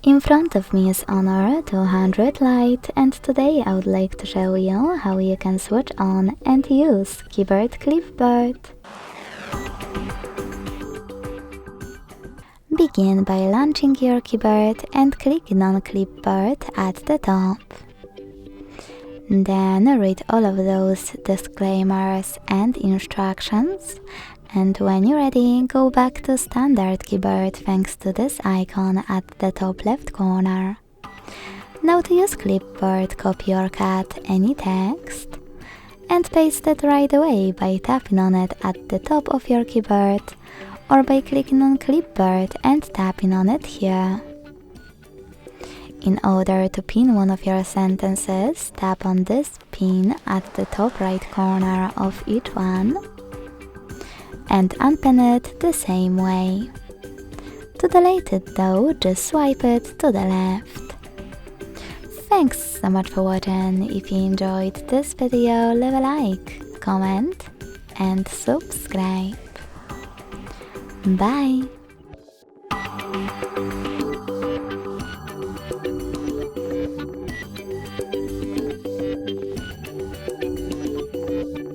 In front of me is Honor 200 Lite, and today I would like to show you how you can switch on and use keyboard Clipboard. Begin by launching your keyboard and clicking on Clipboard at the top. Then read all of those disclaimers and instructions, and when you're ready, go back to standard keyboard thanks to this icon at the top left corner. Now to use Clipboard, copy or cut any text and paste it right away by tapping on it at the top of your keyboard or by clicking on Clipboard and tapping on it here. In order to pin one of your sentences, tap on this pin at the top right corner of each one and unpin it the same way. To delete it though, just swipe it to the left. Thanks so much for watching. If you enjoyed this video, leave a like, comment and subscribe. Bye!